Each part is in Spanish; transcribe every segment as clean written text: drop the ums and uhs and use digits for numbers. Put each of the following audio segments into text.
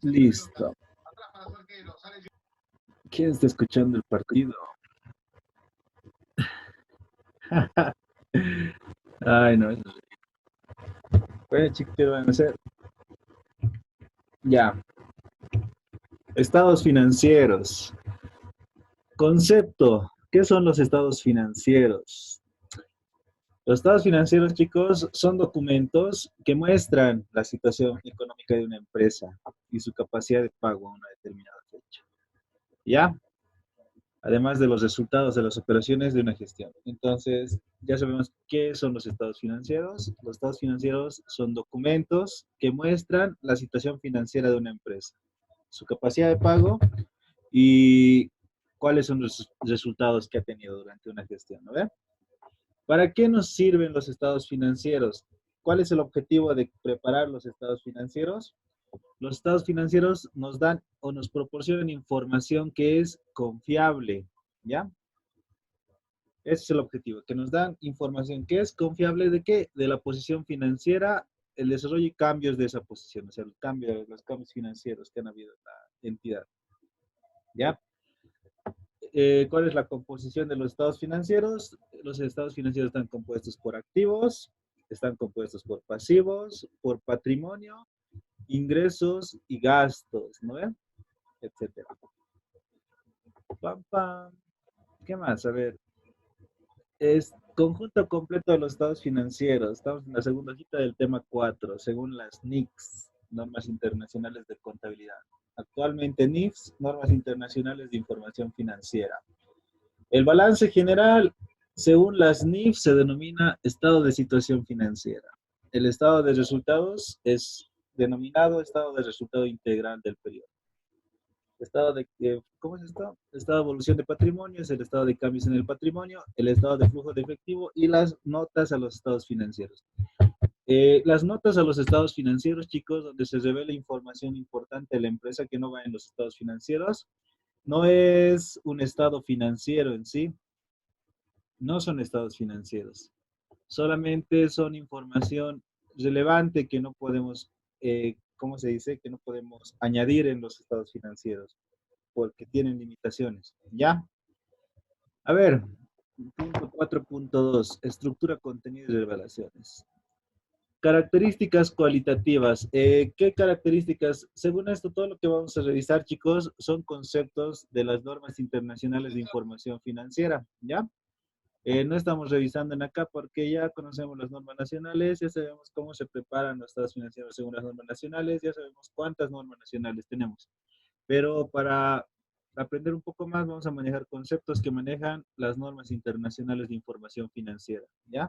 Listo. ¿Quién está escuchando el partido? Ay, no. Bueno, chicos, ¿qué van a hacer? Ya. Estados financieros. Concepto. ¿Qué son los estados financieros? Los estados financieros, chicos, son documentos que muestran la situación económica de una empresa y su capacidad de pago a una determinada fecha. ¿Ya? Además de los resultados de las operaciones de una gestión. Entonces, ya sabemos qué son los estados financieros. Los estados financieros son documentos que muestran la situación financiera de una empresa, su capacidad de pago y cuáles son los resultados que ha tenido durante una gestión, ¿no ve? ¿Para qué nos sirven los estados financieros? ¿Cuál es el objetivo de preparar los estados financieros? Los estados financieros nos dan o nos proporcionan información que es confiable, ¿ya? Ese es el objetivo, que nos dan información que es confiable de qué? De la posición financiera, el desarrollo y cambios de esa posición, o sea, el cambio, los cambios financieros que han habido en la entidad. ¿Ya? ¿Cuál es la composición de los estados financieros? Los estados financieros están compuestos por activos, están compuestos por pasivos, por patrimonio, ingresos y gastos, ¿no ven? Etcétera. Pam, pam. ¿Qué más? A ver, es conjunto completo de los estados financieros. Estamos en la segunda cita del tema 4, según las NICS, normas internacionales de contabilidad. Actualmente NIFS, normas internacionales de información financiera. El balance general, según las NIF, se denomina estado de situación financiera. El estado de resultados es denominado estado de resultado integral del periodo. Estado de, ¿cómo es esto? Estado de evolución de patrimonio es el estado de cambios en el patrimonio, el estado de flujo de efectivo y las notas a los estados financieros. Las notas a los estados financieros, chicos, donde se revela información importante de la empresa que no va en los estados financieros, no es un estado financiero en sí, no son estados financieros, solamente son información relevante que no podemos, ¿cómo se dice? Que no podemos añadir en los estados financieros porque tienen limitaciones. ¿Ya? A ver, punto 4.2, estructura, contenido y revelaciones. Características cualitativas. ¿Qué características? Según esto, todo lo que vamos a revisar, chicos, son conceptos de las normas internacionales de información financiera. ¿Ya? No estamos revisando en acá porque ya conocemos las normas nacionales, ya sabemos cómo se preparan los estados financieros según las normas nacionales, ya sabemos cuántas normas nacionales tenemos. Pero para aprender un poco más vamos a manejar conceptos que manejan las normas internacionales de información financiera. ¿Ya?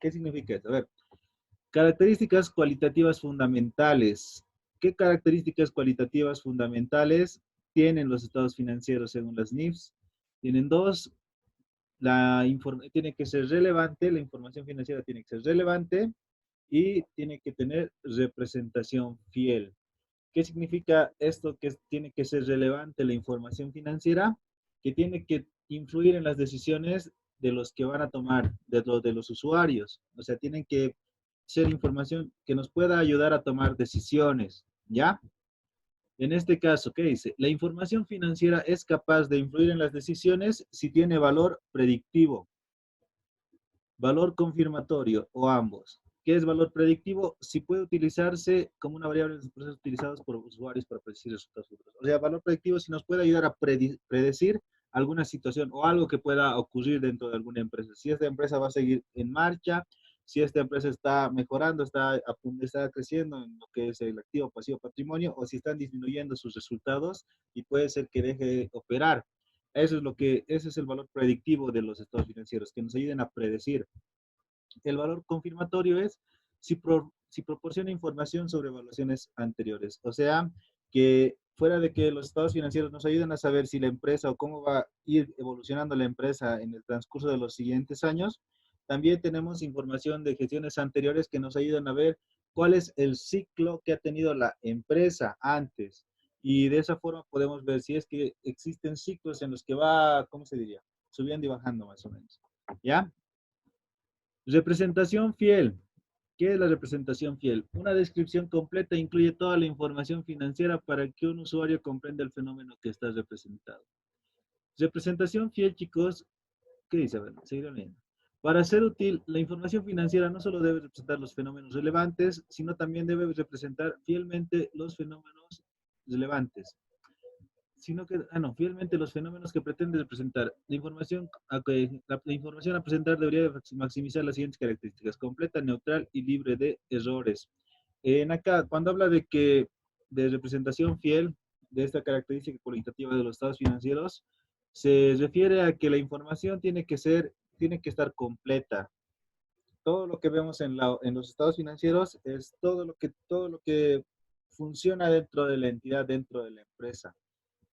¿Qué significa esto? A ver, características cualitativas fundamentales. ¿Qué características cualitativas fundamentales tienen los estados financieros según las NIFs? Tienen dos. Tiene que ser relevante, la información financiera tiene que ser relevante y tiene que tener representación fiel. ¿Qué significa esto que tiene que ser relevante la información financiera? Que tiene que influir en las decisiones de los que van a tomar, de los usuarios. O sea, tienen que ser información que nos pueda ayudar a tomar decisiones, ¿ya? En este caso, ¿qué dice? La información financiera es capaz de influir en las decisiones si tiene valor predictivo, valor confirmatorio o ambos. ¿Qué es valor predictivo? Si puede utilizarse como una variable de los procesos utilizados por usuarios para predecir resultados futuros. O sea, valor predictivo si nos puede ayudar a predecir alguna situación o algo que pueda ocurrir dentro de alguna empresa. Si esta empresa va a seguir en marcha, si esta empresa está mejorando, está creciendo en lo que es el activo, pasivo, patrimonio, o si están disminuyendo sus resultados y puede ser que deje de operar. Ese es el valor predictivo de los estados financieros, que nos ayuden a predecir. El valor confirmatorio es si proporciona información sobre evaluaciones anteriores. O sea, que fuera de que los estados financieros nos ayuden a saber si la empresa o cómo va a ir evolucionando la empresa en el transcurso de los siguientes años, también tenemos información de gestiones anteriores que nos ayudan a ver cuál es el ciclo que ha tenido la empresa antes. Y de esa forma podemos ver si es que existen ciclos en los que va, ¿cómo se diría? Subiendo y bajando más o menos. ¿Ya? Representación fiel. ¿Qué es la representación fiel? Una descripción completa incluye toda la información financiera para que un usuario comprenda el fenómeno que está representado. Representación fiel, chicos, ¿qué dice? A ver, seguiré leyendo. Para ser útil, la información financiera no solo debe representar los fenómenos relevantes, sino también debe representar fielmente los fenómenos relevantes, sino que, no, fielmente los fenómenos que pretende representar. La información a presentar debería de maximizar las siguientes características: completa, neutral y libre de errores. En acá, cuando habla de representación fiel, de esta característica cualitativa de los estados financieros, se refiere a que la información tiene que estar completa. Todo lo que vemos en los estados financieros es todo lo que funciona dentro de la entidad, dentro de la empresa.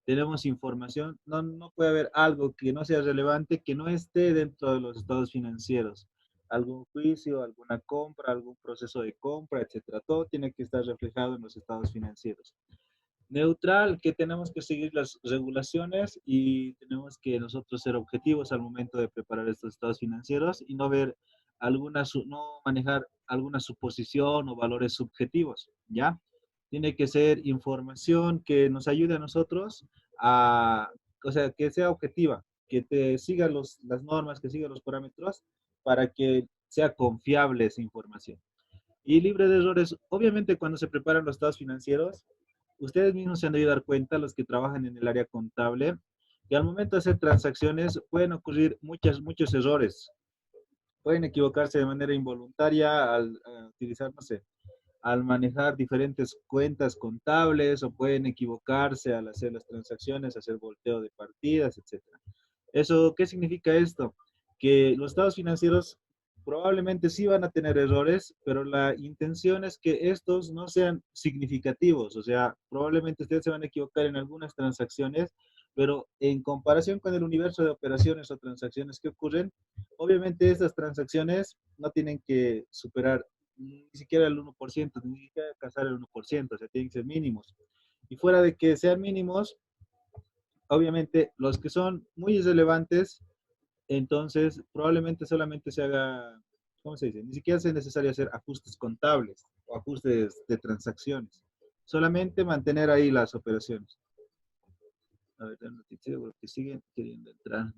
Tenemos información, no puede haber algo que no sea relevante, que no esté dentro de los estados financieros. Algún juicio, alguna compra, algún proceso de compra, etcétera. Todo tiene que estar reflejado en los estados financieros. Neutral, que tenemos que seguir las regulaciones y tenemos que nosotros ser objetivos al momento de preparar estos estados financieros y no ver no manejar alguna suposición o valores subjetivos, ¿ya? Tiene que ser información que nos ayude a nosotros a, o sea, que sea objetiva, que te siga las normas, que siga los parámetros para que sea confiable esa información. Y libre de errores, obviamente cuando se preparan los estados financieros, ustedes mismos se han debido dar cuenta, los que trabajan en el área contable, que al momento de hacer transacciones pueden ocurrir muchos errores. Pueden equivocarse de manera involuntaria al utilizar, no sé, al manejar diferentes cuentas contables o pueden equivocarse al hacer las transacciones, hacer volteo de partidas, etcétera. Eso, ¿qué significa esto? Que los estados financieros probablemente sí van a tener errores, pero la intención es que estos no sean significativos. O sea, probablemente ustedes se van a equivocar en algunas transacciones, pero en comparación con el universo de operaciones o transacciones que ocurren, obviamente estas transacciones no tienen que superar ni siquiera el 1%, ni siquiera alcanzar el 1%, o sea, tienen que ser mínimos. Y fuera de que sean mínimos, obviamente los que son muy irrelevantes, entonces probablemente solamente se haga, ¿cómo se dice? Ni siquiera sea necesario hacer ajustes contables o ajustes de transacciones. Solamente mantener ahí las operaciones. A ver, el noticiero porque siguen queriendo entrar.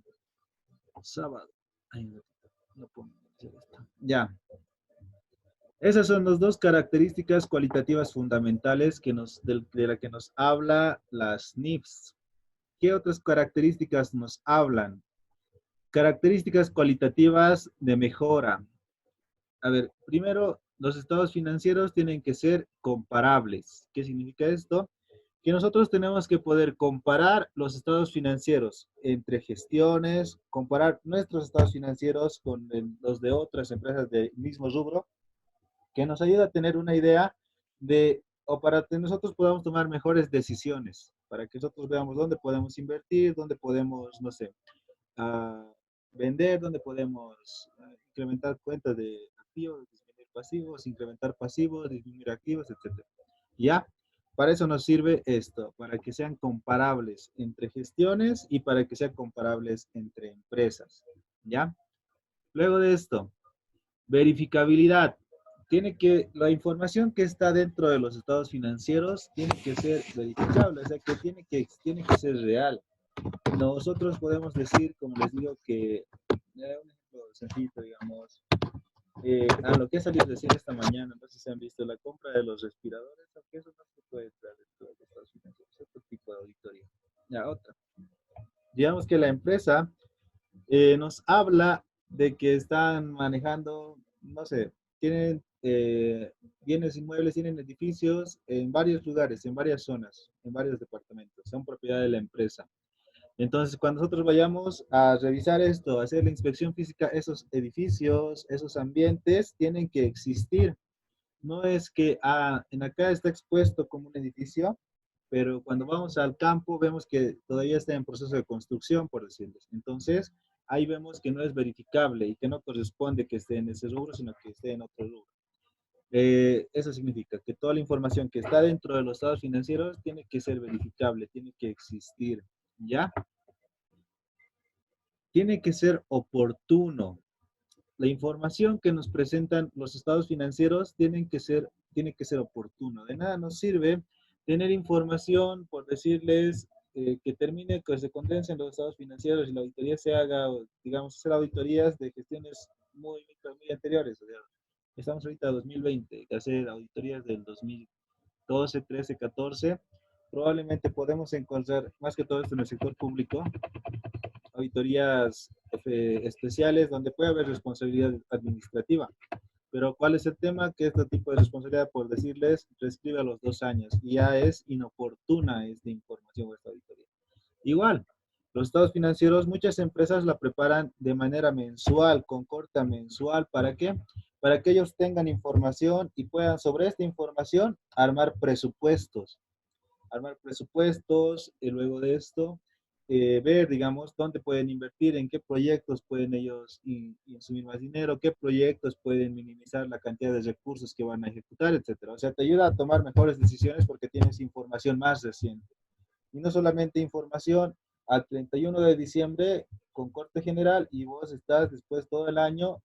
Sábado. Ay, no puedo hacer esto. Ya. Esas son las dos características cualitativas fundamentales de la que nos habla las NIFs. ¿Qué otras características nos hablan? Características cualitativas de mejora. A ver, primero, los estados financieros tienen que ser comparables. ¿Qué significa esto? Que nosotros tenemos que poder comparar los estados financieros entre gestiones, comparar nuestros estados financieros con los de otras empresas del mismo rubro, que nos ayuda a tener una idea o para que nosotros podamos tomar mejores decisiones, para que nosotros veamos dónde podemos invertir, dónde podemos, no sé, a vender, donde podemos incrementar cuentas de activos, disminuir pasivos, incrementar pasivos, disminuir activos, etc. ¿Ya? Para eso nos sirve esto, para que sean comparables entre gestiones y para que sean comparables entre empresas. ¿Ya? Luego de esto, verificabilidad. La información que está dentro de los estados financieros tiene que ser verificable, o sea que tiene que ser real. Nosotros podemos decir, como les digo, que un ejemplo sencillo, digamos, a lo que ha salido decir esta mañana, no sé si se han visto la compra de los respiradores, aunque eso no se puede entrar dentro de los estados financieros, es otro tipo de auditoría. Ya, otra. Digamos que la empresa nos habla de que están manejando, no sé, tienen bienes inmuebles, tienen edificios en varios lugares, en varias zonas, en varios departamentos, son propiedad de la empresa. Entonces, cuando nosotros vayamos a revisar esto, a hacer la inspección física, esos edificios, esos ambientes tienen que existir. No es que en acá está expuesto como un edificio, pero cuando vamos al campo vemos que todavía está en proceso de construcción, por decirles. Entonces, ahí vemos que no es verificable y que no corresponde que esté en ese rubro, sino que esté en otro rubro. Eso significa que toda la información que está dentro de los estados financieros tiene que ser verificable, tiene que existir, ¿ya? Tiene que ser oportuno. la información que nos presentan los estados financieros tiene que ser oportuno. De nada nos sirve tener información, por decirles, que termine, que se condensen los estados financieros y la auditoría se haga, digamos, hacer auditorías de gestiones muy anteriores. O sea, estamos ahorita en 2020, que hacer auditorías del 2012, 13, 14. Probablemente podemos encontrar, más que todo esto en el sector público, auditorías especiales donde puede haber responsabilidad administrativa. Pero ¿cuál es el tema? Que este tipo de responsabilidad, por decirles, prescribe a los 2 años y ya es inoportuna esta información o esta auditoría. Igual, los estados financieros, muchas empresas la preparan de manera mensual, con corta mensual. ¿Para qué? Para que ellos tengan información y puedan sobre esta información armar presupuestos y luego de esto ver, digamos, dónde pueden invertir, en qué proyectos pueden ellos insumir más dinero, qué proyectos pueden minimizar la cantidad de recursos que van a ejecutar, etcétera. O sea, te ayuda a tomar mejores decisiones porque tienes información más reciente. Y no solamente información al 31 de diciembre con corte general y vos estás después todo el año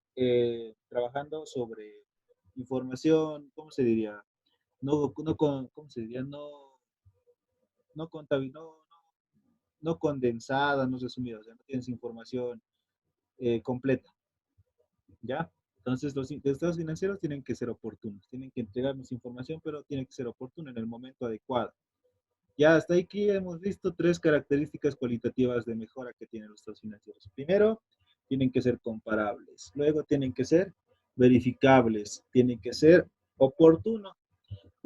trabajando sobre información, ¿cómo se diría? ¿Cómo se diría? No, no condensada, no resumida, o sea, no tienes información completa, ¿ya? Entonces, los estados financieros tienen que ser oportunos, tienen que entregarnos información, pero tiene que ser oportuno en el momento adecuado. Ya hasta aquí hemos visto 3 características cualitativas de mejora que tienen los estados financieros. Primero, tienen que ser comparables. Luego, tienen que ser verificables. Tienen que ser oportunos.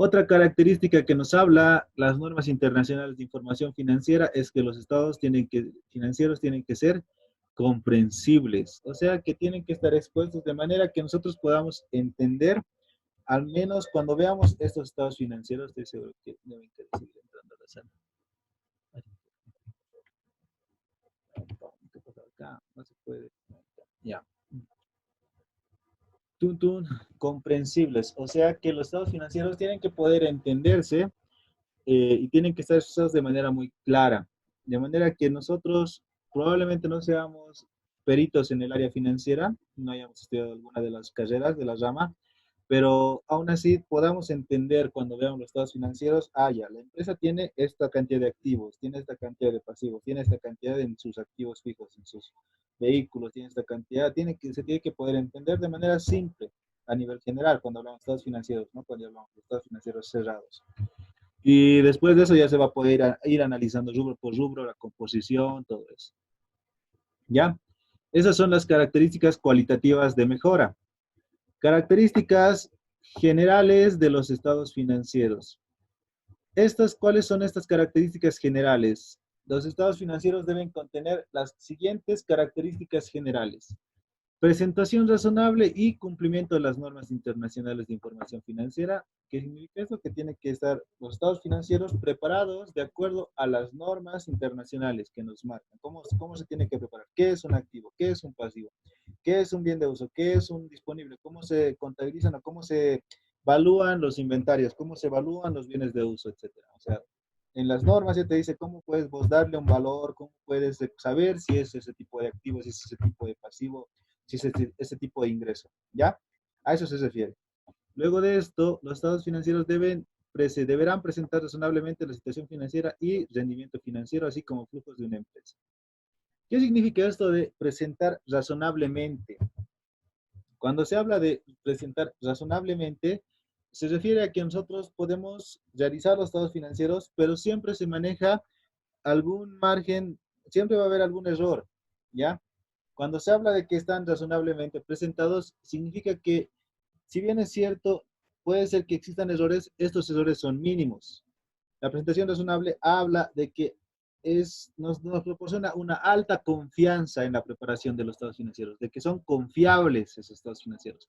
Otra característica que nos habla las normas internacionales de información financiera es que los estados financieros tienen que ser comprensibles, o sea, que tienen que estar expuestos de manera que nosotros podamos entender, al menos cuando veamos estos estados financieros. Estoy seguro que deben seguir entrando a la sala. ¿Qué pasa acá? No se puede. Ya. Comprensibles, o sea, que los estados financieros tienen que poder entenderse y tienen que estar usados de manera muy clara, de manera que nosotros probablemente no seamos peritos en el área financiera, no hayamos estudiado alguna de las carreras de la rama, pero aún así podamos entender cuando veamos los estados financieros, ya, la empresa tiene esta cantidad de activos, tiene esta cantidad de pasivos, tiene esta cantidad en sus activos fijos, en sus vehículos, tiene esta cantidad, se tiene que poder entender de manera simple a nivel general cuando hablamos de estados financieros, ¿no? Cuando hablamos de estados financieros cerrados. Y después de eso ya se va a poder ir analizando rubro por rubro, la composición, todo eso. ¿Ya? Esas son las características cualitativas de mejora. Características generales de los estados financieros. ¿Cuáles son estas características generales? Los estados financieros deben contener las siguientes características generales. Presentación razonable y cumplimiento de las normas internacionales de información financiera. ¿Qué significa esto? Que tienen que estar los estados financieros preparados de acuerdo a las normas internacionales que nos marcan. ¿Cómo se tiene que preparar? ¿Qué es un activo? ¿Qué es un pasivo? ¿Qué es un bien de uso? ¿Qué es un disponible? ¿Cómo se contabilizan o cómo se evalúan los inventarios? ¿Cómo se evalúan los bienes de uso, etcétera? O sea, en las normas ya te dice cómo puedes vos darle un valor, cómo puedes saber si es ese tipo de activo, si es ese tipo de pasivo, si es ese tipo de ingreso, ¿ya? A eso se refiere. Luego de esto, los estados financieros deberán presentar razonablemente la situación financiera y rendimiento financiero, así como flujos de una empresa. ¿Qué significa esto de presentar razonablemente? Cuando se habla de presentar razonablemente, se refiere a que nosotros podemos realizar los estados financieros, pero siempre se maneja algún margen, siempre va a haber algún error, ¿ya? Cuando se habla de que están razonablemente presentados, significa que, si bien es cierto, puede ser que existan errores, estos errores son mínimos. La presentación razonable habla de que nos proporciona una alta confianza en la preparación de los estados financieros, de que son confiables esos estados financieros,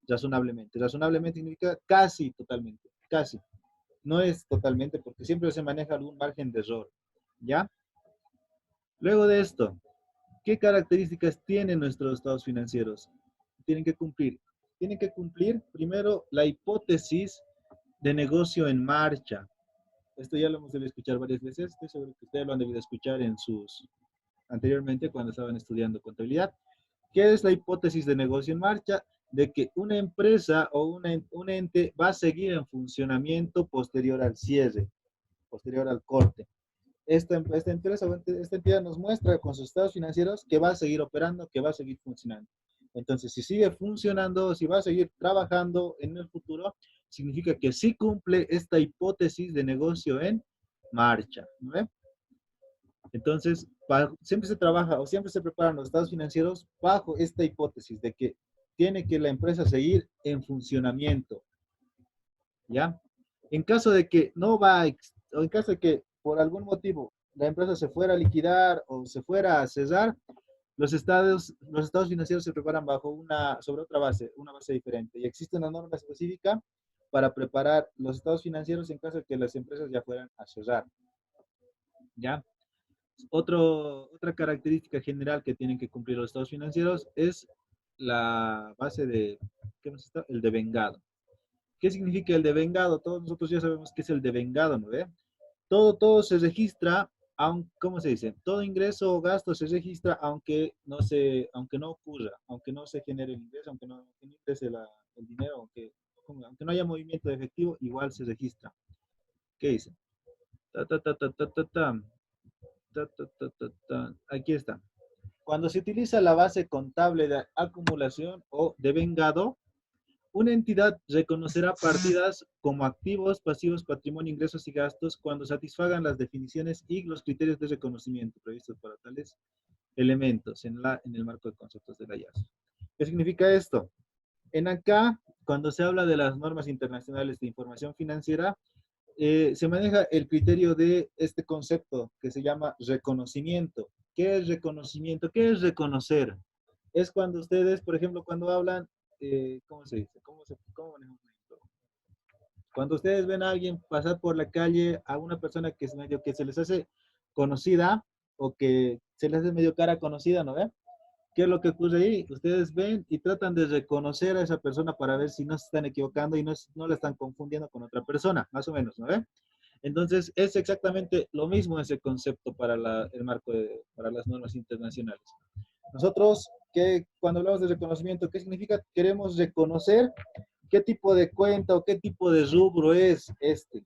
razonablemente. Razonablemente significa casi totalmente, casi. No es totalmente, porque siempre se maneja algún margen de error, ¿ya? Luego de esto, ¿qué características tienen nuestros estados financieros? Tienen que cumplir. Tienen que cumplir primero la hipótesis de negocio en marcha. Esto ya lo hemos debido escuchar varias veces. Estoy seguro que ustedes lo han debido escuchar anteriormente cuando estaban estudiando contabilidad. ¿Qué es la hipótesis de negocio en marcha? De que una empresa o un ente va a seguir en funcionamiento posterior al cierre, posterior al corte. Esta empresa o esta entidad nos muestra con sus estados financieros que va a seguir operando, que va a seguir funcionando. Entonces, si sigue funcionando, si va a seguir trabajando en el futuro, significa que sí cumple esta hipótesis de negocio en marcha, ¿no? Entonces, siempre se trabaja o siempre se preparan los estados financieros bajo esta hipótesis de que tiene que la empresa seguir en funcionamiento, ¿ya? En caso de que no va, o en caso de que por algún motivo la empresa se fuera a liquidar o se fuera a cesar, los estados financieros se preparan sobre otra base, una base diferente. Y existe una norma específica para preparar los estados financieros en caso de que las empresas ya fueran a cerrar, ¿ya? Otra característica general que tienen que cumplir los estados financieros es la base de, ¿qué más está? El devengado. ¿Qué significa el devengado? Todos nosotros ya sabemos qué es el devengado, ¿no ve? Todo se registra, ¿cómo se dice? Todo ingreso o gasto se registra aunque no ocurra, aunque no se genere el ingreso, aunque no ingrese el dinero, aunque no haya movimiento de efectivo, igual se registra. ¿Qué dice? Ta, ta, ta, ta, ta, ta, ta. Aquí está. Cuando se utiliza la base contable de acumulación o de vengado, una entidad reconocerá partidas como activos, pasivos, patrimonio, ingresos y gastos cuando satisfagan las definiciones y los criterios de reconocimiento previstos para tales elementos en el marco de conceptos de la IAS. ¿Qué significa esto? En acá, cuando se habla de las normas internacionales de información financiera, se maneja el criterio de este concepto que se llama reconocimiento. ¿Qué es reconocimiento? ¿Qué es reconocer? Es cuando ustedes, por ejemplo, cuando hablan, ¿cómo se dice? ¿Cómo manejamos esto? Cuando ustedes ven a alguien pasar por la calle, a una persona que es medio que se les hace conocida o que se les hace medio cara conocida, ¿no ve? ¿Qué es lo que ocurre ahí? Ustedes ven y tratan de reconocer a esa persona para ver si no se están equivocando y no la están confundiendo con otra persona, más o menos, ¿no ve? Entonces, es exactamente lo mismo ese concepto para el marco para las normas internacionales. Nosotros, cuando hablamos de reconocimiento, ¿qué significa? Queremos reconocer qué tipo de cuenta o qué tipo de rubro es este.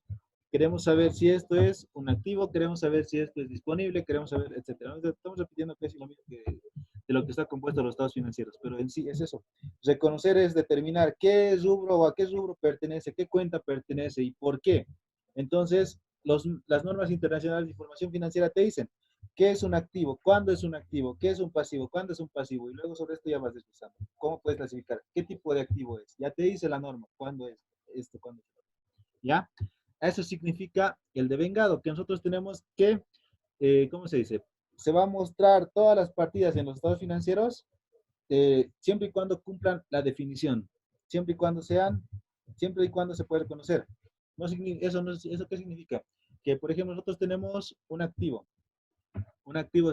Queremos saber si esto es un activo, queremos saber si esto es disponible, queremos saber, etcétera. Estamos repitiendo casi lo mismo de lo que está compuesto los estados financieros, pero en sí es eso. Reconocer es determinar qué rubro o a qué rubro pertenece, qué cuenta pertenece y por qué. Entonces, las normas internacionales de información financiera te dicen qué es un activo, cuándo es un activo, qué es un pasivo, cuándo es un pasivo, y luego sobre esto ya vas desglosando. ¿Cómo puedes clasificar? ¿Qué tipo de activo es? Ya te dice la norma, cuándo es esto, cuándo es. ¿Ya? Eso significa el devengado, que nosotros tenemos que, ¿cómo se dice? Se va a mostrar todas las partidas en los estados financieros siempre y cuando cumplan la definición, siempre y cuando siempre y cuando se puede reconocer. No, ¿eso qué significa? Que, por ejemplo, nosotros tenemos un activo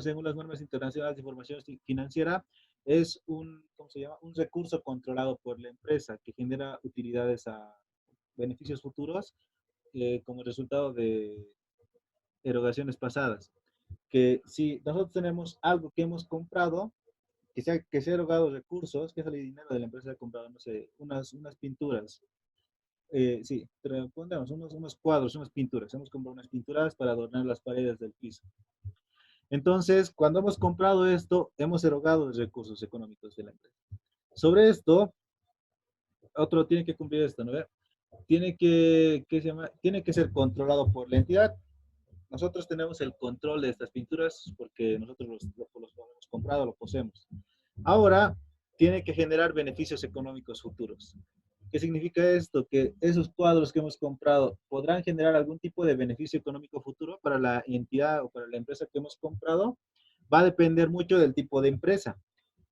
según las normas internacionales de información financiera es ¿cómo se llama? Un recurso controlado por la empresa que genera utilidades a beneficios futuros como resultado de erogaciones pasadas. Que si nosotros tenemos algo que hemos comprado, que se ha erogado recursos, que sale dinero de la empresa que ha comprado, no sé, unas pinturas. Sí, pero pongamos unos cuadros, unas pinturas. Hemos comprado unas pinturas para adornar las paredes del piso. Entonces, cuando hemos comprado esto, hemos erogado los recursos económicos de la empresa. Sobre esto, otro tiene que cumplir esto, ¿no? ¿Qué se llama? Tiene que ser controlado por la entidad. Nosotros tenemos el control de estas pinturas porque nosotros los hemos comprado, lo poseemos. Ahora, tiene que generar beneficios económicos futuros. ¿Qué significa esto? Que esos cuadros que hemos comprado podrán generar algún tipo de beneficio económico futuro para la entidad o para la empresa que hemos comprado. Va a depender mucho del tipo de empresa.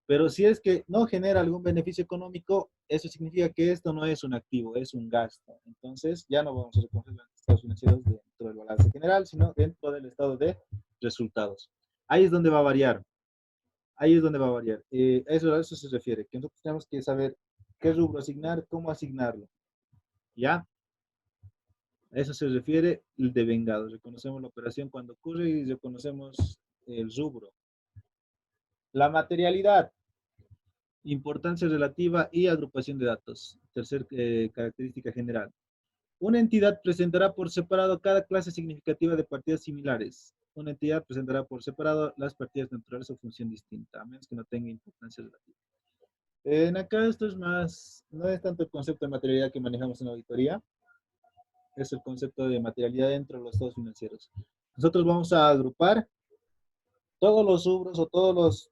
Pero si es que no genera algún beneficio económico, eso significa que esto no es un activo, es un gasto. Entonces, ya no vamos a reconocer los estados financieros dentro del balance general, sino dentro del estado de resultados. Ahí es donde va a variar. Ahí es donde va a variar. A eso se refiere, que nosotros tenemos que saber qué rubro asignar, cómo asignarlo. ¿Ya? A eso se refiere el devengado. Reconocemos la operación cuando ocurre y reconocemos el rubro. La materialidad. Importancia relativa y agrupación de datos. Tercer característica general. Una entidad presentará por separado cada clase significativa de partidas similares. Una entidad presentará por separado las partidas naturales o función distinta, a menos que no tenga importancia relativa. En acá esto es más, no es tanto el concepto de materialidad que manejamos en la auditoría, es el concepto de materialidad dentro de los estados financieros. Nosotros vamos a agrupar todos los rubros o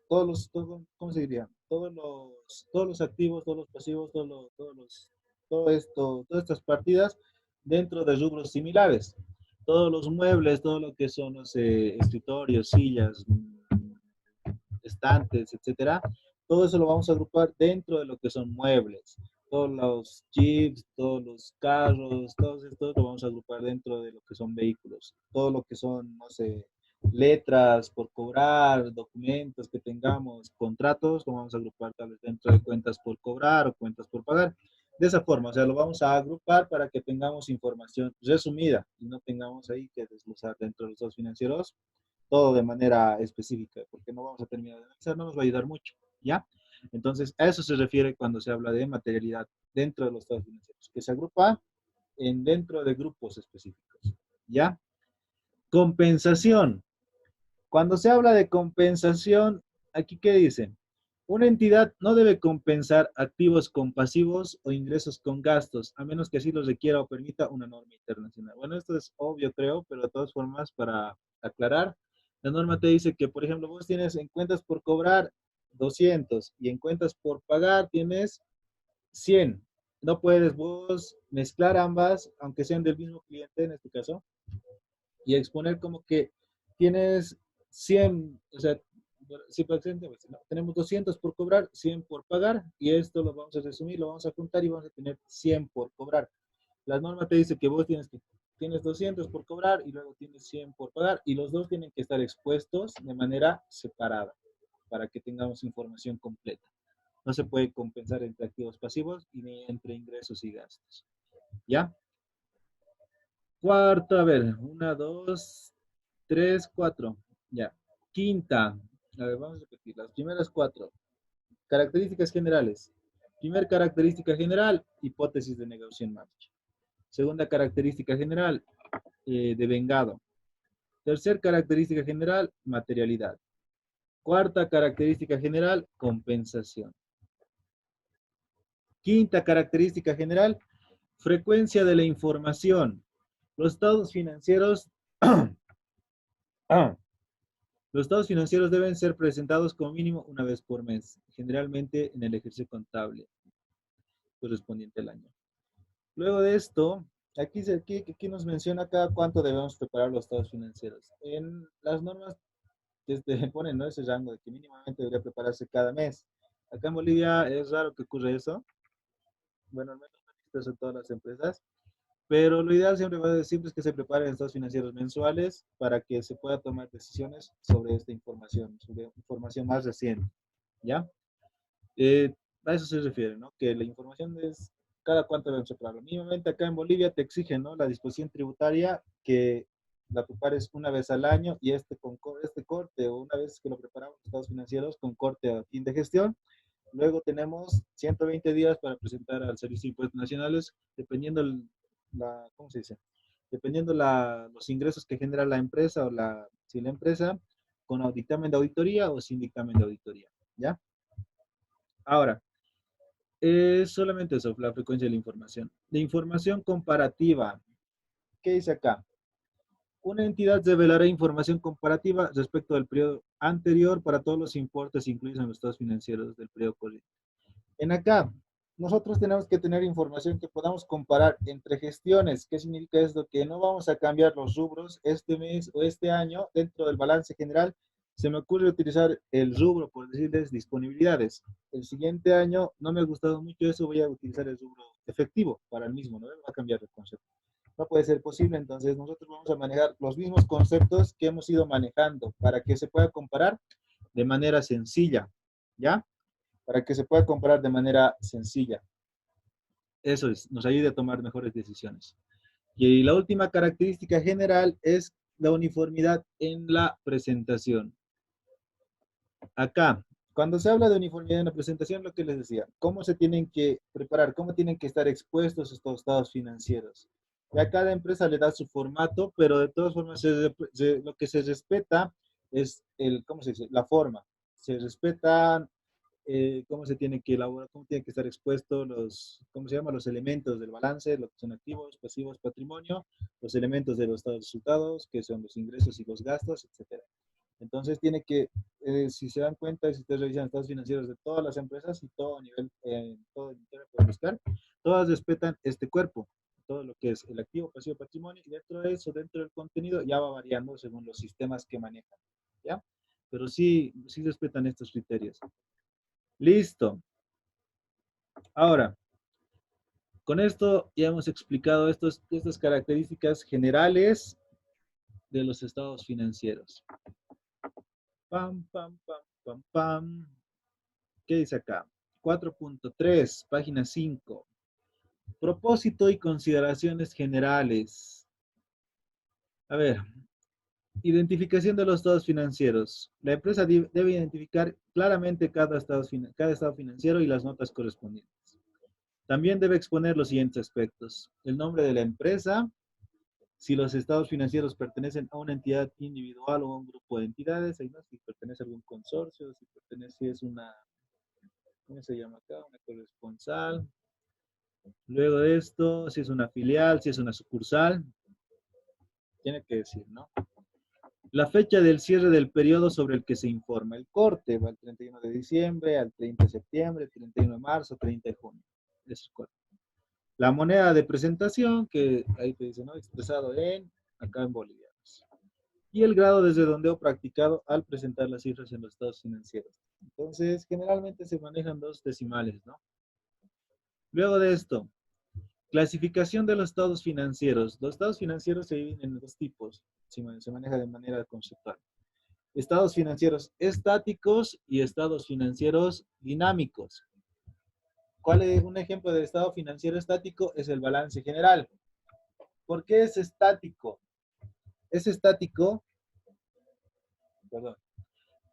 ¿cómo se diría? Todos los activos, todos los pasivos, todo esto, todas estas partidas dentro de rubros similares. Todos los muebles, todo lo que son los escritorios, sillas, estantes, etcétera, todo eso lo vamos a agrupar dentro de lo que son muebles. Todos los jeeps, todos los carros, todo esto lo vamos a agrupar dentro de lo que son vehículos. Todo lo que son, no sé, letras por cobrar, documentos que tengamos, contratos, lo vamos a agrupar tal vez dentro de cuentas por cobrar o cuentas por pagar. De esa forma, o sea, lo vamos a agrupar para que tengamos información resumida y no tengamos ahí que desglosar dentro de los estados financieros todo de manera específica, porque no vamos a terminar de analizar, no nos va a ayudar mucho, ¿ya? Entonces, a eso se refiere cuando se habla de materialidad dentro de los estados financieros, que se agrupa dentro de grupos específicos, ¿ya? Compensación. Cuando se habla de compensación, aquí qué dicen. Una entidad no debe compensar activos con pasivos o ingresos con gastos, a menos que así lo requiera o permita una norma internacional. Bueno, esto es obvio, creo, pero de todas formas, para aclarar, la norma te dice que, por ejemplo, vos tienes en cuentas por cobrar 200 y en cuentas por pagar tienes 100. No puedes vos mezclar ambas, aunque sean del mismo cliente en este caso, y exponer como que tienes 100, o sea, si por ejemplo, pues, no, tenemos 200 por cobrar, 100 por pagar, y esto lo vamos a resumir, lo vamos a juntar y vamos a tener 100 por cobrar. La norma te dice que vos tienes 200 por cobrar y luego tienes 100 por pagar, y los dos tienen que estar expuestos de manera separada para que tengamos información completa. No se puede compensar entre activos pasivos y ni entre ingresos y gastos. ¿Ya? Cuarto, a ver, una, dos, tres, cuatro. Ya. Quinta. A ver, vamos a repetir. Las primeras cuatro. Características generales. Primer característica general, hipótesis de negocio en marcha. Segunda característica general, devengado. Tercer característica general, materialidad. Cuarta característica general, compensación. Quinta característica general, frecuencia de la información. Los estados financieros los estados financieros deben ser presentados como mínimo una vez por mes, generalmente en el ejercicio contable correspondiente al año. Luego de esto, aquí nos menciona cada cuánto debemos preparar los estados financieros. En las normas ponen, ¿no?, ese rango de que mínimamente debería prepararse cada mes. Acá en Bolivia es raro que ocurra eso. Bueno, al menos no he visto eso en todas las empresas. Pero lo ideal siempre es que se preparen estados financieros mensuales para que se pueda tomar decisiones sobre esta información, sobre información más reciente, ¿ya? A eso se refiere, ¿no? Que la información es cada cuánto deben prepararlo. Mínimamente acá en Bolivia te exigen, ¿no?, la disposición tributaria que la prepares una vez al año y este corte, o una vez que lo preparamos los estados financieros con corte a fin de gestión. Luego tenemos 120 días para presentar al Servicio de Impuestos Nacionales, dependiendo ¿cómo se dice? Dependiendo los ingresos que genera la empresa si la empresa, con dictamen de auditoría o sin dictamen de auditoría, ¿ya? Ahora, es solamente eso, la frecuencia de la información. La información comparativa, ¿qué dice acá? Una entidad revelará información comparativa respecto del periodo anterior para todos los importes incluidos en los estados financieros del periodo corriente. En acá, nosotros tenemos que tener información que podamos comparar entre gestiones. ¿Qué significa esto? Que no vamos a cambiar los rubros este mes o este año dentro del balance general. Se me ocurre utilizar el rubro, por decirles, disponibilidades. El siguiente año no me ha gustado mucho eso, voy a utilizar el rubro efectivo para el mismo, no va a cambiar el concepto. No puede ser posible, entonces nosotros vamos a manejar los mismos conceptos que hemos ido manejando para que se pueda comparar de manera sencilla, ¿ya? Para que se pueda comparar de manera sencilla. Eso nos ayuda a tomar mejores decisiones. Y la última característica general es la uniformidad en la presentación. Acá, Cuando se habla de uniformidad en la presentación, lo que les decía, cómo se tienen que preparar, cómo tienen que estar expuestos estos estados financieros. Y a cada empresa le da su formato, pero de todas formas lo que se respeta es ¿cómo se dice? La forma. Se respetan cómo se tiene que elaborar, cómo tienen que estar expuestos ¿cómo se llama? Los elementos del balance, lo que son activos, pasivos, patrimonio, los elementos de los estados de resultados, que son los ingresos y los gastos, etcétera. Entonces tiene que, si se dan cuenta, y si ustedes revisan estados financieros de todas las empresas y todo a nivel, todo el internet pueden buscar, todas respetan este cuerpo, todo lo que es el activo, pasivo, patrimonio, y dentro de eso, dentro del contenido, ya va variando según los sistemas que manejan, ¿ya? Pero sí, sí respetan estos criterios. Listo. Ahora, con esto ya hemos explicado estas características generales de los estados financieros. Pam, pam, pam, pam, pam. ¿Qué dice acá? 4.3, página 5. Propósito y consideraciones generales. A ver, identificación de los estados financieros. La empresa debe identificar claramente cada estado financiero y las notas correspondientes. También debe exponer los siguientes aspectos. El nombre de la empresa, si los estados financieros pertenecen a una entidad individual o a un grupo de entidades, si pertenece a algún consorcio, si pertenece, si es una, ¿cómo se llama acá? Una corresponsal. Luego de esto, si es una filial, si es una sucursal, tiene que decir, ¿no? La fecha del cierre del periodo sobre el que se informa. El corte va al 31 de diciembre, al 30 de septiembre, 31 de marzo, 30 de junio. Eso es corto. La moneda de presentación, que ahí te dice, ¿no? Expresado acá en bolivianos. Y el grado de redondeo practicado al presentar las cifras en los estados financieros. Entonces, generalmente se manejan dos decimales, ¿no? Luego de esto, clasificación de los estados financieros. Los estados financieros se dividen en dos tipos, se maneja de manera conceptual. Estados financieros estáticos y estados financieros dinámicos. ¿Cuál es un ejemplo de estado financiero estático? Es el balance general. ¿Por qué es estático? Es estático, perdón,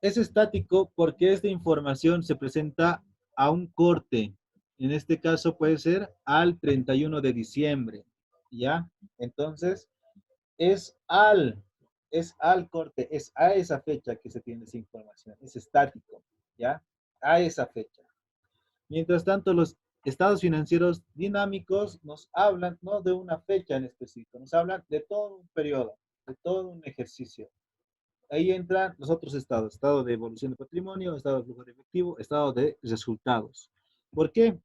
es estático porque esta información se presenta a un corte. En este caso puede ser al 31 de diciembre, ¿ya? Entonces, es al, es al corte, es a esa fecha que se tiene esa información, es estático, ¿ya? A esa fecha. Mientras tanto, los estados financieros dinámicos nos hablan no de una fecha en específico, nos hablan de todo un periodo, de todo un ejercicio. Ahí entran los otros estados, estado de evolución de patrimonio, estado de flujo de efectivo, estado de resultados. ¿Por qué?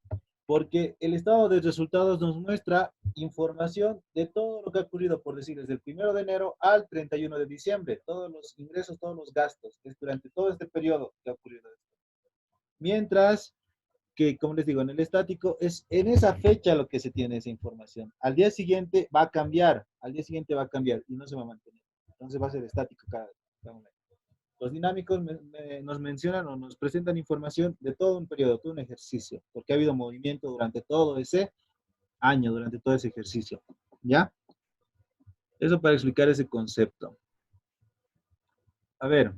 Porque el estado de resultados nos muestra información de todo lo que ha ocurrido, por decir, desde el 1 de enero al 31 de diciembre, todos los ingresos, todos los gastos, es durante todo este periodo que ha ocurrido esto. Mientras que, como les digo, en el estático es en esa fecha lo que se tiene esa información. Al día siguiente va a cambiar, al día siguiente va a cambiar y no se va a mantener. Entonces va a ser estático cada momento. Los dinámicos nos mencionan o nos presentan información de todo un periodo, todo un ejercicio, porque ha habido movimiento durante todo ese año, durante todo ese ejercicio. ¿Ya? Eso para explicar ese concepto. A ver,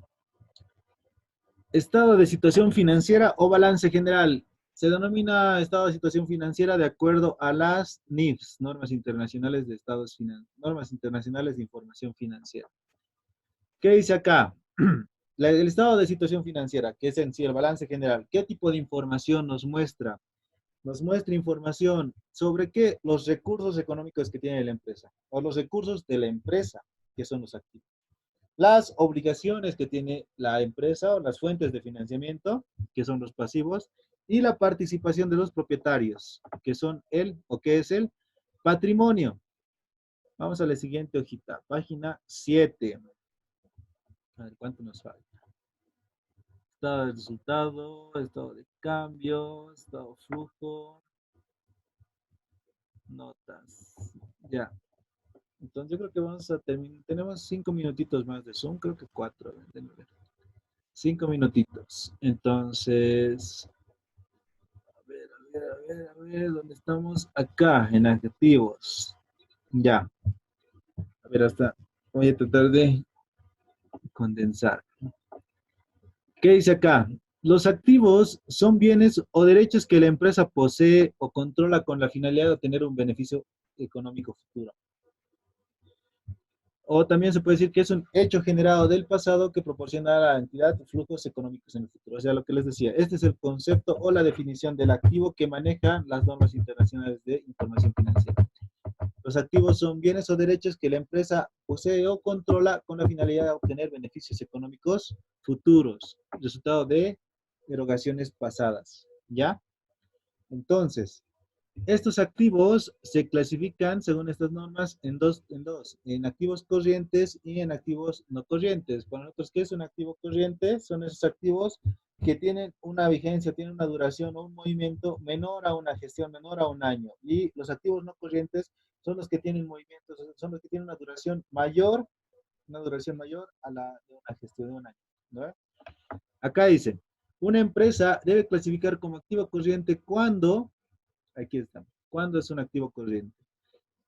estado de situación financiera o balance general. Se denomina estado de situación financiera de acuerdo a las NIFs, normas internacionales de normas internacionales de información financiera. ¿Qué dice acá? El estado de situación financiera, que es en sí el balance general. ¿Qué tipo de información nos muestra? Nos muestra información sobre qué, los recursos económicos que tiene la empresa, o los recursos de la empresa, que son los activos. Las obligaciones que tiene la empresa o las fuentes de financiamiento, que son los pasivos, y la participación de los propietarios, que son que es el patrimonio. Vamos a la siguiente hojita, página 7. A ver, ¿cuánto nos falta? Estado de resultado, estado de cambio, estado de flujo, notas. Ya. Entonces yo creo que vamos a terminar. Tenemos 5 minutitos más de Zoom, creo que 4. 5 minutitos. Entonces, a ver, ¿dónde estamos? Acá, en adjetivos. Ya. A ver, voy a tratar de condensar. ¿Qué dice acá? Los activos son bienes o derechos que la empresa posee o controla con la finalidad de obtener un beneficio económico futuro. O también se puede decir que es un hecho generado del pasado que proporciona a la entidad flujos económicos en el futuro. O sea, lo que les decía, este es el concepto o la definición del activo que manejan las normas internacionales de información financiera. Los activos son bienes o derechos que la empresa posee o controla con la finalidad de obtener beneficios económicos futuros, resultado de erogaciones pasadas. ¿Ya? Entonces, estos activos se clasifican, según estas normas, en activos corrientes y en activos no corrientes. Para nosotros, ¿qué es un activo corriente? Son esos activos que tienen una vigencia, tienen una duración o un movimiento menor a una gestión, menor a un año. Y los activos no corrientes son los que tienen movimientos, son los que tienen una duración mayor a la de una gestión de un año. ¿No? Acá dice, una empresa debe clasificar como activo corriente cuando, aquí está, cuando es un activo corriente.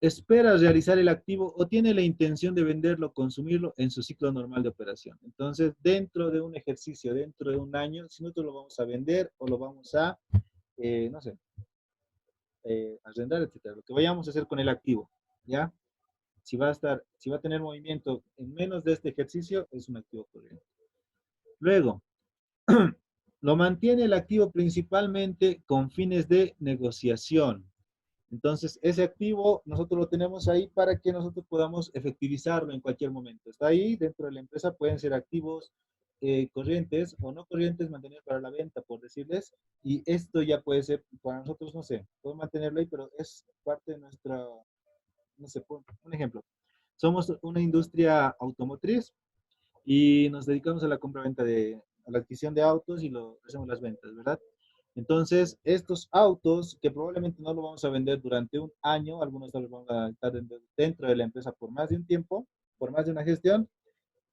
Espera realizar el activo o tiene la intención de venderlo, consumirlo en su ciclo normal de operación. Entonces, dentro de un ejercicio, dentro de un año, si nosotros lo vamos a vender o lo vamos a, no sé, arrendar, etcétera, lo que vayamos a hacer con el activo, ¿ya? Si va a tener movimiento en menos de este ejercicio, es un activo corriente. Luego, lo mantiene el activo principalmente con fines de negociación. Entonces, ese activo nosotros lo tenemos ahí para que nosotros podamos efectivizarlo en cualquier momento. Está ahí dentro de la empresa, pueden ser activos corrientes o no corrientes, mantenidos para la venta, por decirles, y esto ya puede ser para nosotros, no sé, podemos mantenerlo ahí, pero es parte de nuestra, no sé, un ejemplo. Somos una industria automotriz y nos dedicamos a la compra-venta a la adquisición de autos y hacemos las ventas, ¿verdad? Entonces, estos autos que probablemente no lo vamos a vender durante un año, algunos tal vez van a estar dentro de la empresa por más de un tiempo, por más de una gestión,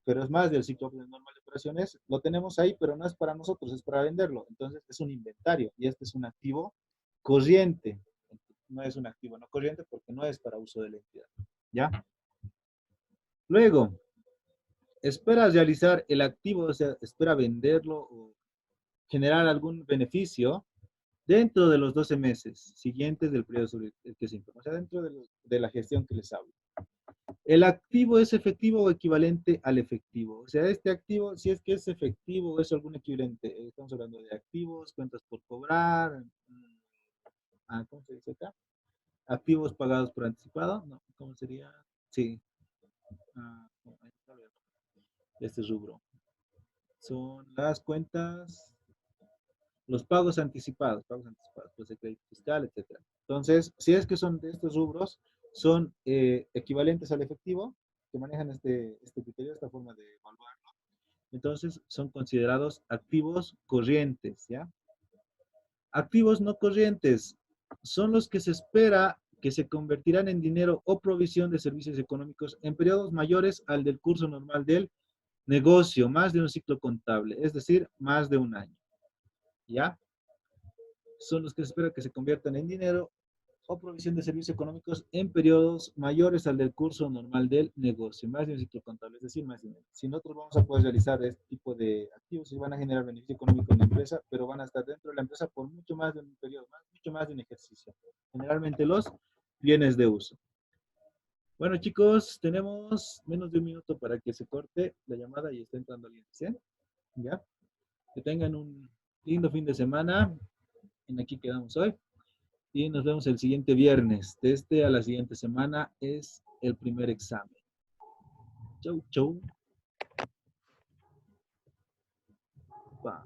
pero es más del ciclo normal de operaciones, lo tenemos ahí, pero no es para nosotros, es para venderlo. Entonces, es un inventario y este es un activo corriente. No es un activo no corriente porque no es para uso de la entidad. ¿Ya? Luego, espera realizar el activo, o sea, espera venderlo o generar algún beneficio dentro de los 12 meses siguientes del periodo sobre el que se informa, o sea, dentro de la gestión que les hablo. El activo es efectivo o equivalente al efectivo. O sea, este activo, si es que es efectivo o es algún equivalente, estamos hablando de activos, cuentas por cobrar, ¿cómo se dice acá? Activos pagados por anticipado, no, ¿cómo sería? Sí, ah, este rubro. Son las cuentas, los pagos anticipados, pues de crédito fiscal, etcétera. Entonces, si es que son de estos rubros, son equivalentes al efectivo, que manejan este criterio, esta forma de evaluarlo, entonces son considerados activos corrientes, ¿ya? Activos no corrientes son los que se espera que se convertirán en dinero o provisión de servicios económicos en periodos mayores al del curso normal del negocio, más de un ciclo contable, es decir, más de un año, ¿ya? Son los que se espera que se conviertan en dinero o provisión de servicios económicos en periodos mayores al del curso normal del negocio, más de un ciclo contable, es decir, más dinero. Si nosotros vamos a poder realizar este tipo de activos, y van a generar beneficio económico en la empresa, pero van a estar dentro de la empresa por mucho más de un periodo, mucho más de un ejercicio. Generalmente los bienes de uso. Bueno, chicos, tenemos menos de un minuto para que se corte la llamada y esté entrando alguien, ¿sí? ¿Ya? Que tengan un lindo fin de semana. En aquí quedamos hoy. Y nos vemos el siguiente viernes. De este a la siguiente semana es el primer examen. Chau, chau. Pa.